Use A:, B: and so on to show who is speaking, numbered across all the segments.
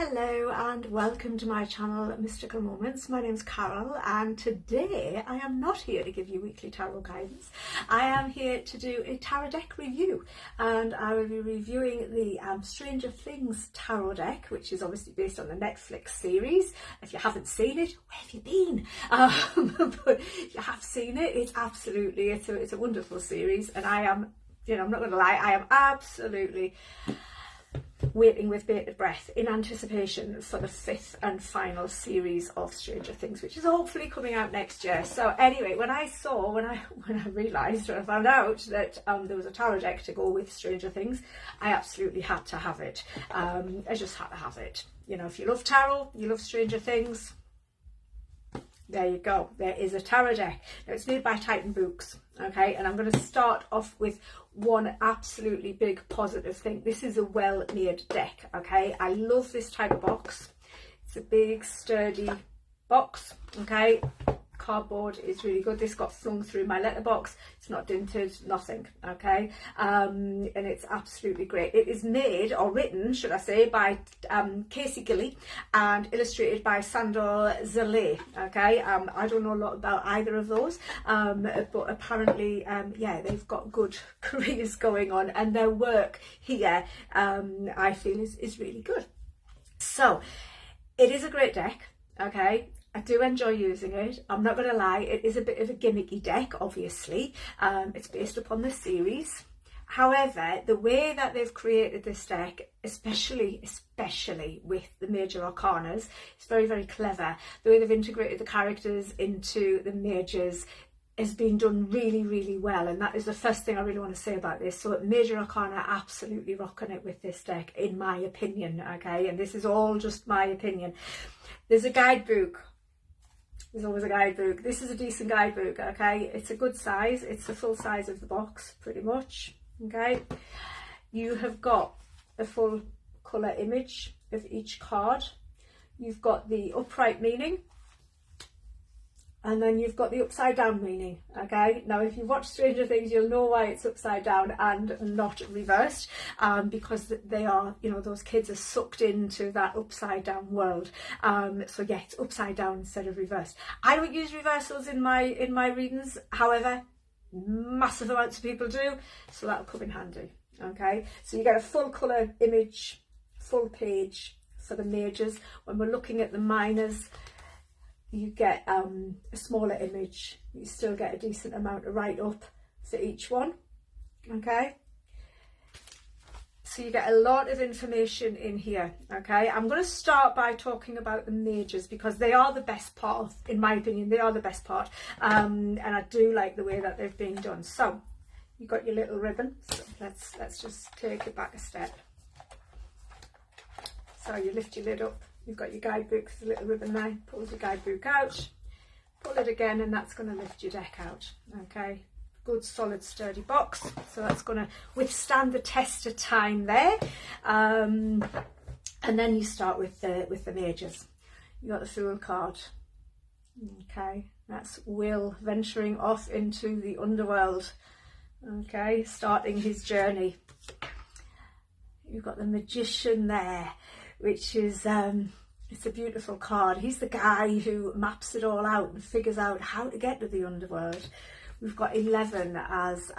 A: Hello and welcome to my channel Mystical Moments. My name's Carol and today I am not here to give you weekly tarot guidance. I am here to do a tarot deck review and I will be reviewing the Stranger Things tarot deck, which is obviously based on the Netflix series. If you haven't seen it, where have you been? But if you have seen it, it's a wonderful series and I am, I'm not going to lie, I am absolutely waiting with bated breath in anticipation for the 5th and final series of Stranger Things, which is hopefully coming out next year. So anyway, when I realised, when I found out that there was a tarot deck to go with Stranger Things, I absolutely had to have it. I just had to have it. You know, if you love tarot, you love Stranger Things, there you go. There is a tarot deck. Now it's made by Titan Books, okay? And I'm going to start off with one absolutely big positive thing. This is a well-made deck, okay? I love this type of box. It's a big, sturdy box, okay? Cardboard is really good. This got flung through my letterbox. It's not dinted, nothing, okay? And it's absolutely great. It is made, or written, should I say, by Casey Gilly and illustrated by Sandor Zale, okay? I don't know a lot about either of those, but apparently, yeah, they've got good careers going on and their work here, I feel, is really good. So, it is a great deck, okay? I do enjoy using it. I'm not going to lie, it is a bit of a gimmicky deck, obviously. It's based upon the series. However, the way that they've created this deck, especially with the major arcanas, it's very, very clever. The way they've integrated the characters into the majors has been done really, really well, and that is the first thing I really want to say about this. So major arcana, absolutely rocking it with this deck, in my opinion, okay? And this is all just my opinion. There's a guidebook. There's always a guidebook. This is a decent guidebook, okay? It's a good size. It's the full size of the box, pretty much, okay? You have got a full colour image of each card. You've got the upright meaning, and then you've got the upside down meaning, okay? Now, if you've watched Stranger Things, you'll know why it's upside down and not reversed, because they are, those kids are sucked into that upside down world. So yeah, it's upside down instead of reversed. I don't use reversals in my readings, however, massive amounts of people do, so that'll come in handy, okay? So you get a full colour image, full page for the majors. When we're looking at the minors, you get a smaller image. You still get a decent amount of write-up for each one, okay? So you get a lot of information in here, okay? I'm going to start by talking about the majors because they are the best part, in my opinion. They are the best part, and I do like the way that they've been done. So you've got your little ribbon. So let's just take it back a step. So you lift your lid up. You've got your guidebook, the little ribbon there, pulls your guidebook out, pull it again, and that's going to lift your deck out, okay? Good, solid, sturdy box, so that's going to withstand the test of time there. And then you start with the majors. You got the Fool card, okay? That's Will venturing off into the underworld, okay? Starting his journey. You've got the Magician there, which is it's a beautiful card. He's the guy who maps it all out and figures out how to get to the underworld. We've got 11 as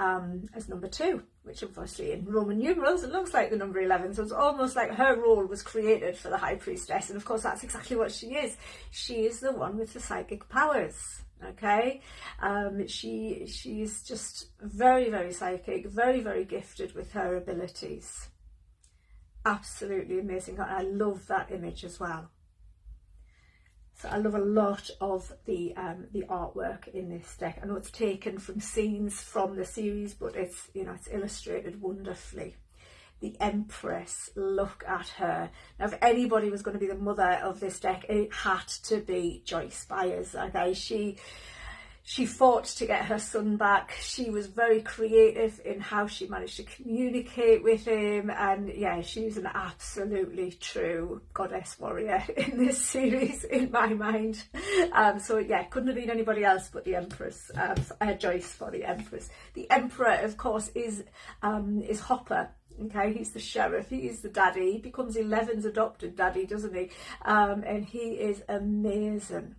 A: number 2, which obviously in Roman numerals it looks like the number 11, so it's almost like her role was created for the High Priestess, and of course that's exactly what she is. She is the one with the psychic powers, okay? She is just very, very psychic, very, very gifted with her abilities. Absolutely amazing. I love that image as well. So I love a lot of the artwork in this deck. I know it's taken from scenes from the series, but it's it's illustrated wonderfully. The Empress, look at her. Now, if anybody was going to be the mother of this deck, it had to be Joyce Byers. Okay, she fought to get her son back. She was very creative in how she managed to communicate with him, and yeah, she's an absolutely true goddess warrior in this series, in my mind. So yeah, couldn't have been anybody else but the Empress, Joyce for the Empress. The Emperor, of course, is Hopper. Okay, he's the sheriff, he is the daddy, he becomes 11's adopted daddy, doesn't he? And he is amazing.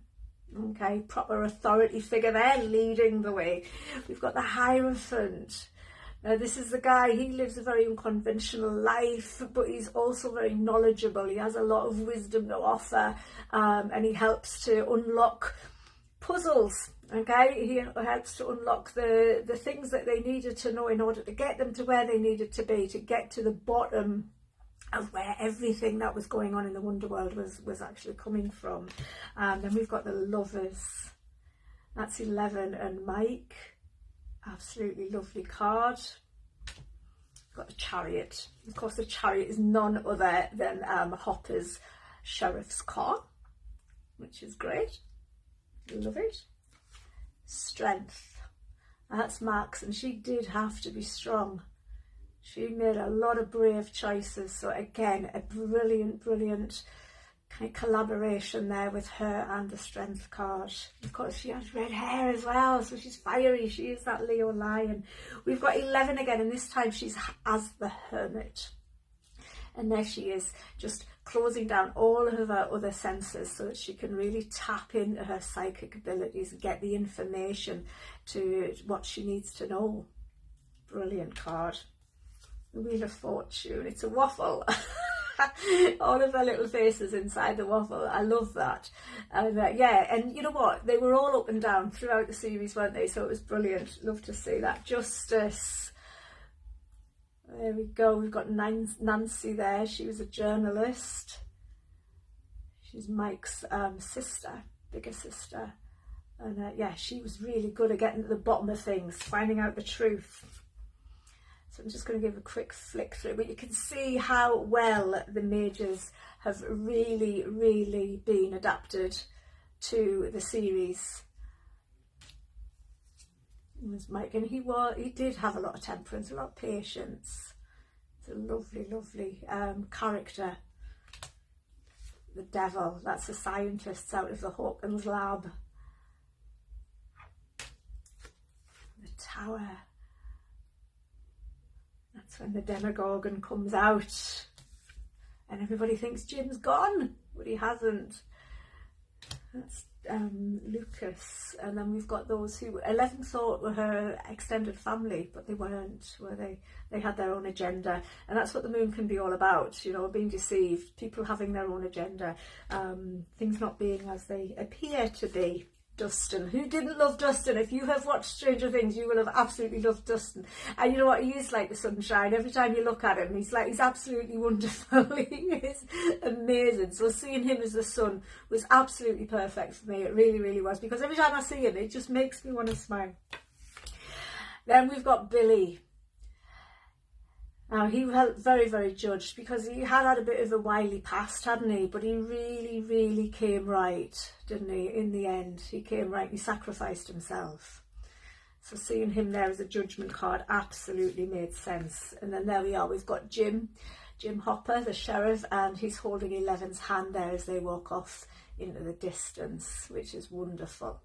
A: Okay, proper authority figure there, leading the way. We've got the Hierophant. Now this is the guy, he lives a very unconventional life, but he's also very knowledgeable. He has a lot of wisdom to offer, and he helps to unlock puzzles. Okay, he helps to unlock the things that they needed to know in order to get them to where they needed to be, to get to the bottom of where everything that was going on in the Wonderworld was actually coming from. Then we've got the Lovers. That's 11 and Mike. Absolutely lovely card. We've got the Chariot. Of course, the Chariot is none other than Hopper's sheriff's car, which is great. Love it. Strength. That's Max, and she did have to be strong. She made a lot of brave choices. So again, a brilliant kind of collaboration there with her and the Strength card. Of course, she has red hair as well, so she's fiery. She is that Leo lion. We've got 11 again, and this time she's as the Hermit. And there she is, just closing down all of her other senses so that she can really tap into her psychic abilities and get the information to what she needs to know. Brilliant card. The Wheel of Fortune. It's a waffle. All of their little faces inside the waffle. I love that. And yeah, and you know what? They were all up and down throughout the series, weren't they? So it was brilliant. Love to see that. Justice. There we go. We've got Nancy there. She was a journalist. She's Mike's sister, bigger sister. And yeah, she was really good at getting to the bottom of things, finding out the truth. So I'm just going to give a quick flick through, but you can see how well the mages have really been adapted to the series. Was Mike, and he did have a lot of temperance, a lot of patience. It's a lovely character. The Devil, that's the scientists out of the Hawkins lab. The Tower, that's when the Demogorgon comes out and everybody thinks Jim's gone, but he hasn't. That's Lucas. And then we've got those who 11 thought were her extended family, but they weren't, were they? They had their own agenda, and that's what the moon can be all about, you know, being deceived, people having their own agenda, things not being as they appear to be. Dustin, who didn't love Dustin? If you have watched Stranger Things, you will have absolutely loved Dustin. And you know what, he is like the sunshine. Every time you look at him, he's absolutely wonderful. He is amazing. So seeing him as the sun was absolutely perfect for me. It really was, because every time I see him, it just makes me want to smile. Then we've got Billy. Now, he felt very judged because he had a bit of a wily past, hadn't he? But he really came right, didn't he? In the end, he came right. He sacrificed himself. So seeing him there as a judgment card absolutely made sense. And then there we are. We've got Jim Hopper, the sheriff, and he's holding 11's hand there as they walk off into the distance, which is wonderful.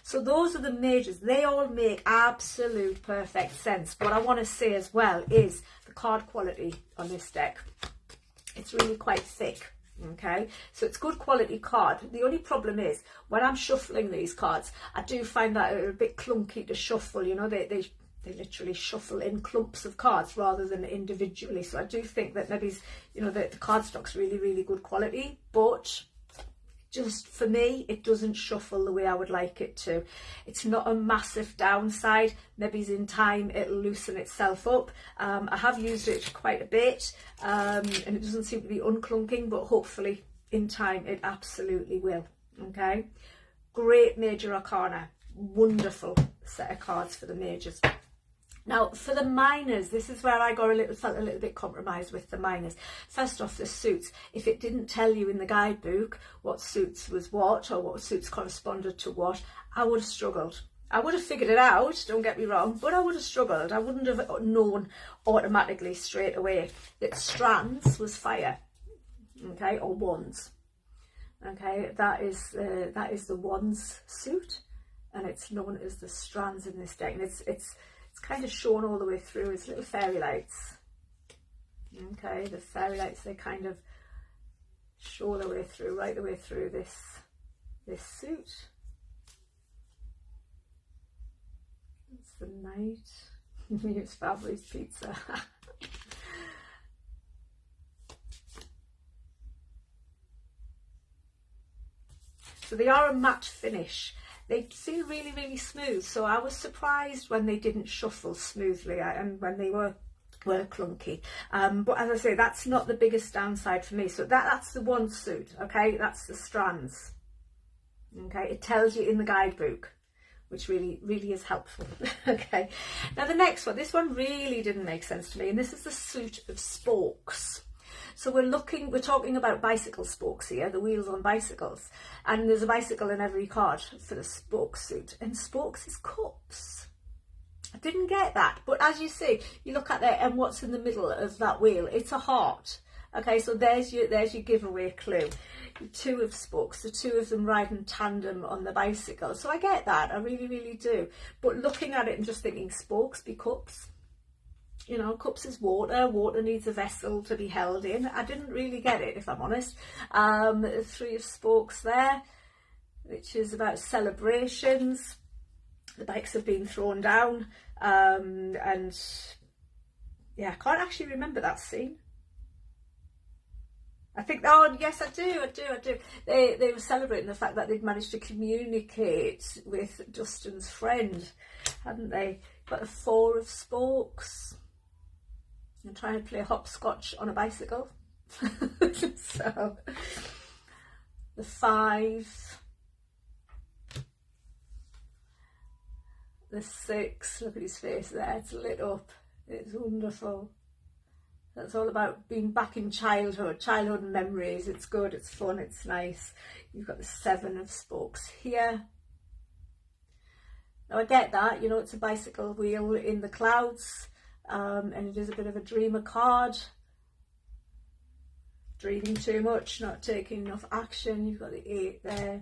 A: So those are the mages. They all make absolute perfect sense. What I want to say as well is the card quality on this deck. It's really quite thick. Okay, so it's good quality card. The only problem is when I'm shuffling these cards, I do find that they're a bit clunky to shuffle. You know, they literally shuffle in clumps of cards rather than individually. So I do think that maybe, you know, the card stock's really good quality, but just for me, it doesn't shuffle the way I would like it to. It's not a massive downside. Maybe in time it'll loosen itself up. I have used it quite a bit, and it doesn't seem to be unclunking, but hopefully in time it absolutely will. Okay, great major arcana, wonderful set of cards for the majors. Now, for the minors, this is where I felt a little bit compromised with the minors. First off, the suits. If it didn't tell you in the guidebook what suits was what, or what suits corresponded to what, I would have struggled. I would have figured it out, don't get me wrong, but I would have struggled. I wouldn't have known automatically straight away that strands was fire, okay, or wands. Okay, that is the wands suit, and it's known as the strands in this deck, and it's kind of shown all the way through as little fairy lights. Okay, the fairy lights, they kind of show the way through, right the way through this suit. It's the night. Use Fabry's pizza. So they are a matte finish. They feel really, really smooth. So I was surprised when they didn't shuffle smoothly and when they were clunky. But as I say, that's not the biggest downside for me. So that's the one suit, okay? That's the strands. Okay, it tells you in the guidebook, which really, really is helpful. Okay, now the next one, this one really didn't make sense to me, and this is the suit of spokes. So we're talking about bicycle spokes here, the wheels on bicycles, and there's a bicycle in every card for the spoke suit, and spokes is cups. I didn't get that, but as you see, you look at there, and what's in the middle of that wheel? It's a heart. Okay, so there's your giveaway clue. Two of spokes, the two of them riding tandem on the bicycle. So I get that, I really, really do. But looking at it and just thinking, spokes be cups. You know, cups is water. Water needs a vessel to be held in. I didn't really get it, if I'm honest. Three of spokes there, which is about celebrations. The bikes have been thrown down. And yeah, I can't actually remember that scene. I think, oh yes, I do. They were celebrating the fact that they'd managed to communicate with Dustin's friend, hadn't they? Got the four of spokes. And trying to play hopscotch on a bicycle. So, the five. The six, look at his face there, it's lit up. It's wonderful. That's all about being back in childhood memories. It's good, it's fun, it's nice. You've got the seven of spokes here. Now I get that, you know, it's a bicycle wheel in the clouds, and it is a bit of a dreamer card. Dreaming too much, not taking enough action. You've got the 8 there.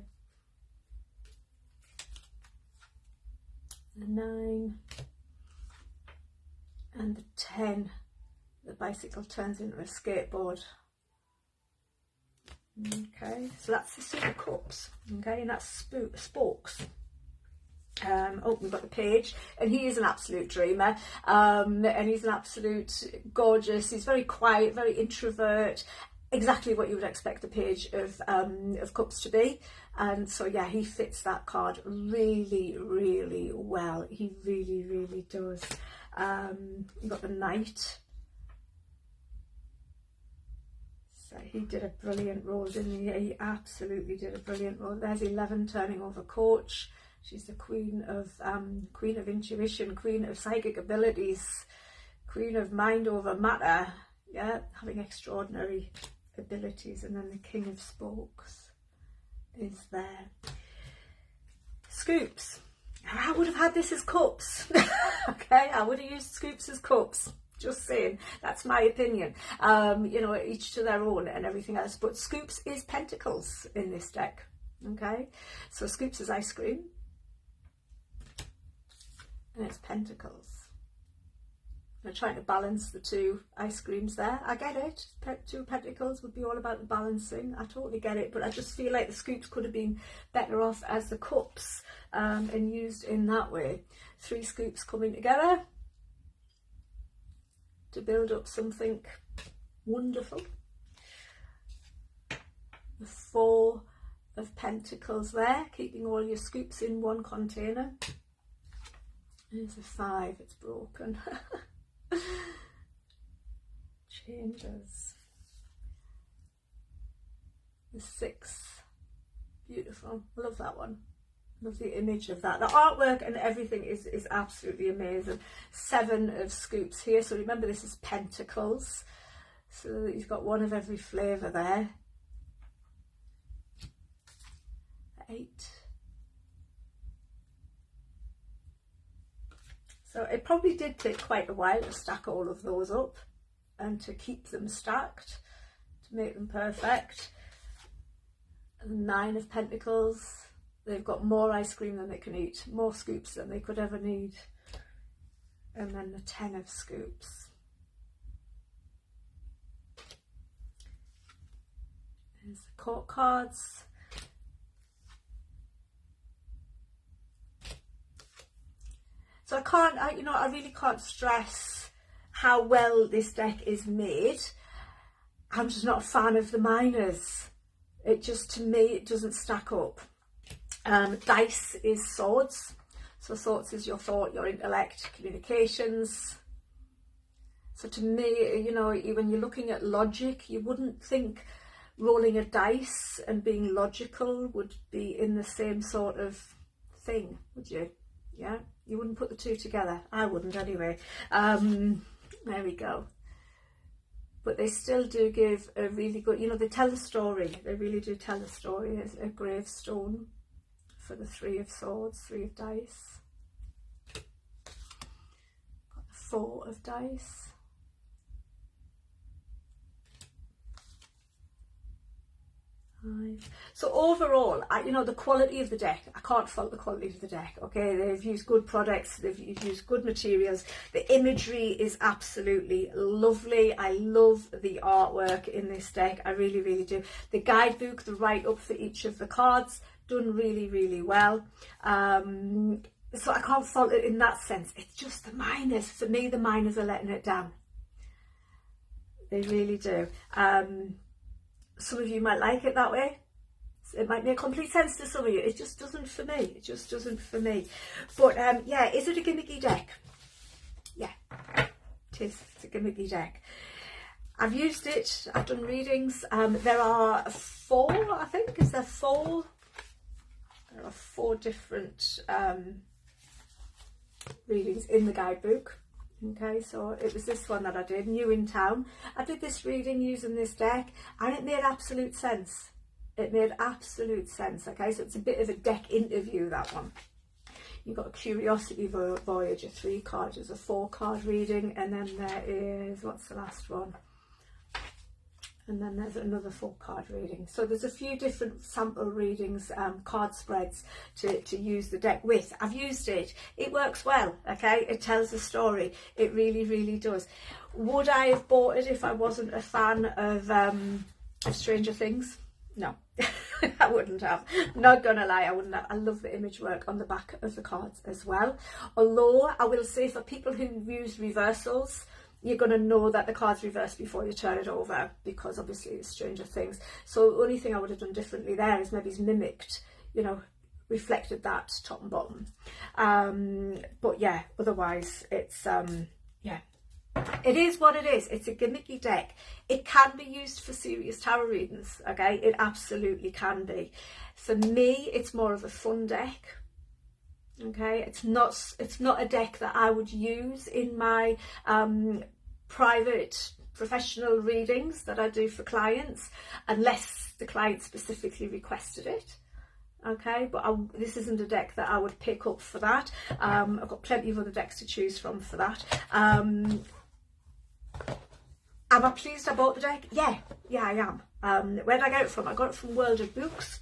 A: The 9. And the 10. The bicycle turns into a skateboard. Okay, so that's the suit of cups. Okay, and that's spokes. Oh, we've got the page, and he is an absolute dreamer, and he's an absolute gorgeous. He's very quiet, very introvert, exactly what you would expect a page of cups to be. And so yeah, he fits that card really, really well. He really, really does. You've got the knight. So he did a brilliant role, didn't he? He absolutely did a brilliant role. There's 11 turning over coach. She's the queen of intuition, queen of psychic abilities, queen of mind over matter. Yeah, having extraordinary abilities. And then the king of spokes is there. Scoops. I would have had this as cups. Okay, I would have used scoops as cups. Just saying, that's my opinion. You know, each to their own and everything else. But scoops is pentacles in this deck. Okay, so scoops is ice cream. And it's pentacles. I'm trying to balance the two ice creams there. I get it. Two pentacles would be all about the balancing. I totally get it. But I just feel like the scoops could have been better off as the cups and used in that way. 3 scoops coming together to build up something wonderful. The 4 of pentacles there, keeping all your scoops in one container. There's a 5, it's broken. Changes. The 6, beautiful. Love that one. Love the image of that. The artwork and everything is absolutely amazing. 7 of scoops here. So remember, this is pentacles. So you've got one of every flavour there. 8. So it probably did take quite a while to stack all of those up and to keep them stacked, to make them perfect. And 9 of pentacles. They've got more ice cream than they can eat, more scoops than they could ever need. And then the 10 of scoops. There's the court cards. So I really can't stress how well this deck is made. I'm just not a fan of the minors. It just, to me, it doesn't stack up. Dice is swords. So swords is your thought, your intellect, communications. So to me, you know, when you're looking at logic, you wouldn't think rolling a dice and being logical would be in the same sort of thing, would you? Yeah, you wouldn't put the two together. I wouldn't anyway. There we go. But they still do give a really good, you know, they tell the story. They really do tell the story. There's a gravestone for the 3 of swords, 3 of dice. Got the 4 of dice. So overall, you know, the quality of the deck, I can't fault the quality of the deck, okay? They've used good products, they've used good materials. The imagery is absolutely lovely. I love the artwork in this deck, I really, really do. The guidebook, the write-up for each of the cards, done really, really well. So I can't fault it in that sense. It's just the minors. For me, the minors are letting it down. They really do. Some of you might like it that way. It might make complete sense to some of you. It just doesn't for me. It just doesn't for me. But yeah, is it a gimmicky deck? Yeah, it is. It's a gimmicky deck. I've used it. I've done readings. There are 4, I think. Is there 4? There are 4 different readings in the guidebook. Okay, so it was this one that I did, New in Town. I did this reading using this deck and it made absolute sense. It made absolute sense, okay? So it's a bit of a deck interview, that one. You've got a Curiosity Voyage, a 3 card, there's a 4 card reading, and then there is, what's the last one? And then there's another 4 card reading. So there's a few different sample readings, card spreads to use the deck with. I've used it. It works well, okay? It tells a story. It really, really does. Would I have bought it if I wasn't a fan of Stranger Things? No, I wouldn't have. Not gonna lie, I wouldn't have. I love the image work on the back of the cards as well. Although I will say, for people who use reversals, you're going to know that the card's reversed before you turn it over, because obviously it's Stranger Things. So the only thing I would have done differently there is maybe mimicked, you know, reflected that top and bottom. But yeah, otherwise it's, yeah, it is what it is. It's a gimmicky deck. It can be used for serious tarot readings, okay? It absolutely can be. For me, it's more of a fun deck. Okay, it's not a deck that I would use in my private professional readings that I do for clients, unless the client specifically requested it. Okay, but this isn't a deck that I would pick up for that. I've got plenty of other decks to choose from for that. Am I pleased I bought the deck? Yeah, I am. Where did I get it from? I got it from World of Books.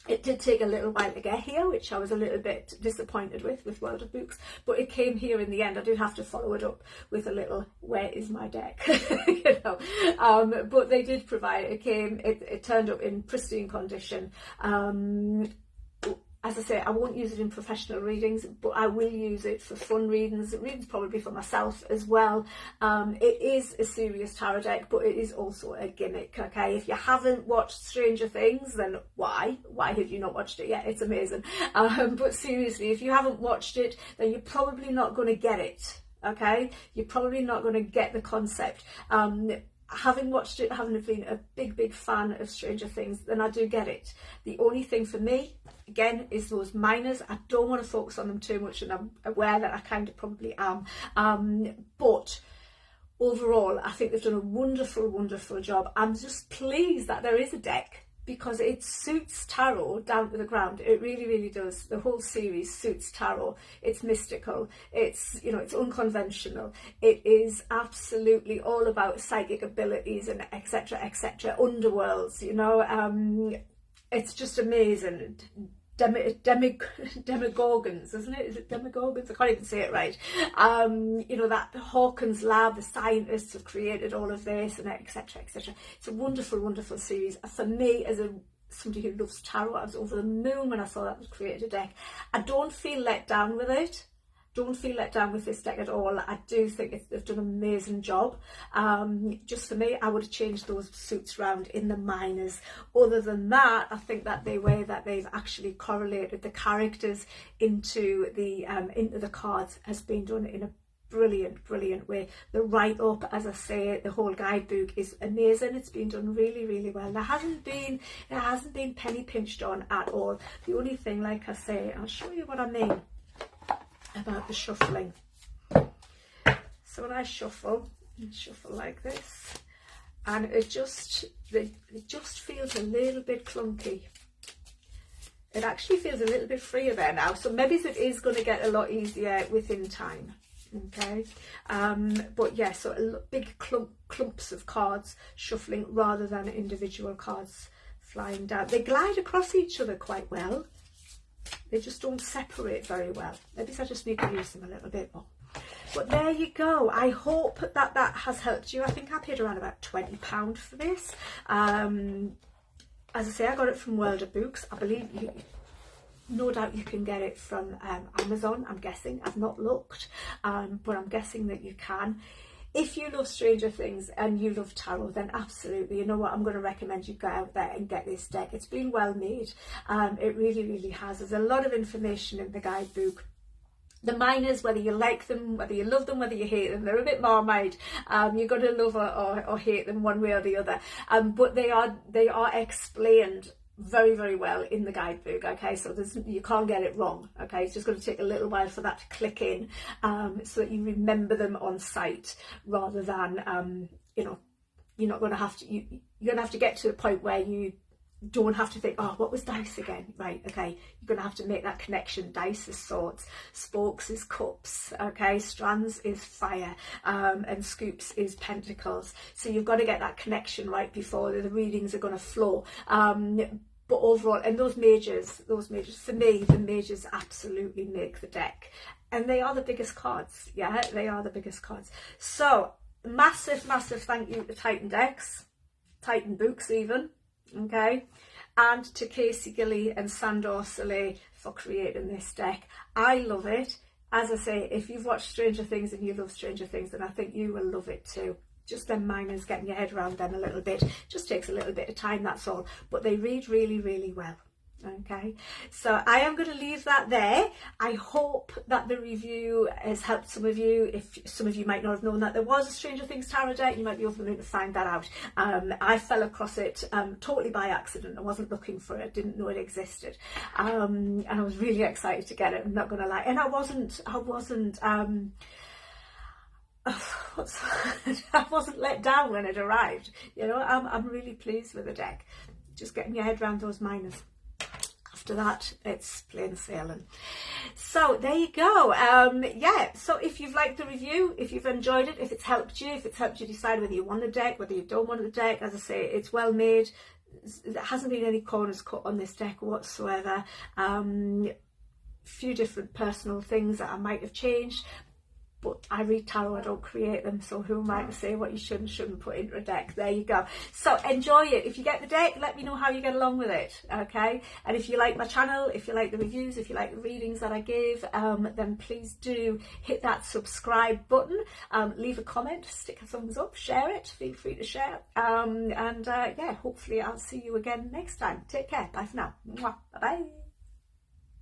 A: It did take a little while to get here, which I was a little bit disappointed with World of Books, but it came here in the end. I did have to follow it up with a little, where is my deck? You know, but they did provide it. It turned up in pristine condition. As I say, I won't use it in professional readings, but I will use it for fun readings probably for myself as well. It is a serious tarot deck, but it is also a gimmick, okay? If you haven't watched Stranger Things, then why have you not watched it yet? It's amazing. But seriously, if you haven't watched it, then you're probably not going to get it, okay? You're probably not going to get the concept. Having watched it, having been a big fan of Stranger Things, then I do get it. The only thing for me, again, is those minors. I don't want to focus on them too much, and I'm aware that I kind of probably am. But overall, I think they've done a wonderful job. I'm just pleased that there is a deck, because it suits tarot down to the ground. It really does. The whole series suits tarot. It's mystical. It's, you know, it's unconventional. It is absolutely all about psychic abilities and etc, underworlds, you know. It's just amazing. Demogorgons, isn't it? Is it Demogorgons? I can't even say it right. You know, that Hawkins Lab, the scientists have created all of this, and etc, etc. It's a wonderful, wonderful series. For me, as somebody who loves tarot, I was over the moon when I saw that was created a deck. I don't feel let down with it. Don't feel let down with this deck at all. I do think they've done an amazing job. Just for me, I would have changed those suits around in the minors. Other than that, I think that the way that they've actually correlated the characters into the cards has been done in a brilliant, brilliant way. The write up, as I say, the whole guidebook is amazing. It's been done really, really well. It hasn't been penny pinched on at all. The only thing, like I say, I'll show you what I mean about the shuffling. So when I shuffle like this, and it just feels a little bit clunky. It actually feels a little bit freer there now, so maybe it is going to get a lot easier within time. Okay, but yeah, so big clumps of cards shuffling rather than individual cards flying down. They glide across each other quite well. They just don't separate very well. Maybe I just need to use them a little bit more. But there you go. I hope that that has helped you. I think I paid around about £20 for this. As I say, I got it from World of Books. I believe no doubt you can get it from Amazon, I'm guessing. I've not looked, but I'm guessing that you can. If you love Stranger Things and you love tarot, then absolutely, you know what, I'm going to recommend you go out there and get this deck. It's been well made. It really, really has. There's a lot of information in the guidebook. The minors, whether you like them, whether you love them, whether you hate them, they're a bit Marmite. You're going to love or hate them one way or the other. But they are explained very, very well in the guidebook. Okay, so you can't get it wrong. Okay, it's just going to take a little while for that to click in, so that you remember them on sight, rather than you know, you're not going to have to you're going to have to get to a point where you don't have to think, oh, what was dice again? Right, okay, you're going to have to make that connection. Dice is swords, spokes is cups, okay, strands is fire, and scoops is pentacles. So you've got to get that connection right before the readings are going to flow. But overall, and those majors, for me, the majors absolutely make the deck. And they are the biggest cards. Yeah, they are the biggest cards. So, massive, massive thank you to Titan Decks, Titan Books even, okay? And to Casey Gilly and Sandor Soleil for creating this deck. I love it. As I say, if you've watched Stranger Things and you love Stranger Things, then I think you will love it too. Just them minors, getting your head around them a little bit, just takes a little bit of time, that's all. But they read really, really well. Okay, so I am going to leave that there. I hope that the review has helped some of you. If some of you might not have known that there was a Stranger Things tarot deck, you might be over the moon to find that out. I fell across it totally by accident. I wasn't looking for it, didn't know it existed, and I was really excited to get it, I'm not going to lie. And I wasn't I wasn't let down when it arrived. You know, I'm really pleased with the deck. Just getting your head around those minors. After that, it's plain sailing. So there you go. Yeah, so if you've liked the review, if you've enjoyed it, if it's helped you decide whether you want the deck, whether you don't want the deck, as I say, it's well made. There hasn't been any corners cut on this deck whatsoever. Few different personal things that I might have changed, but I read tarot, I don't create them, so who am I to say what you should and shouldn't put into a deck? There you go. So enjoy it. If you get the deck, let me know how you get along with it, okay? And if you like my channel, if you like the reviews, if you like the readings that I give, then please do hit that subscribe button, leave a comment, stick a thumbs up, share it, feel free to share, and yeah, hopefully I'll see you again next time. Take care, bye for now. Bye bye.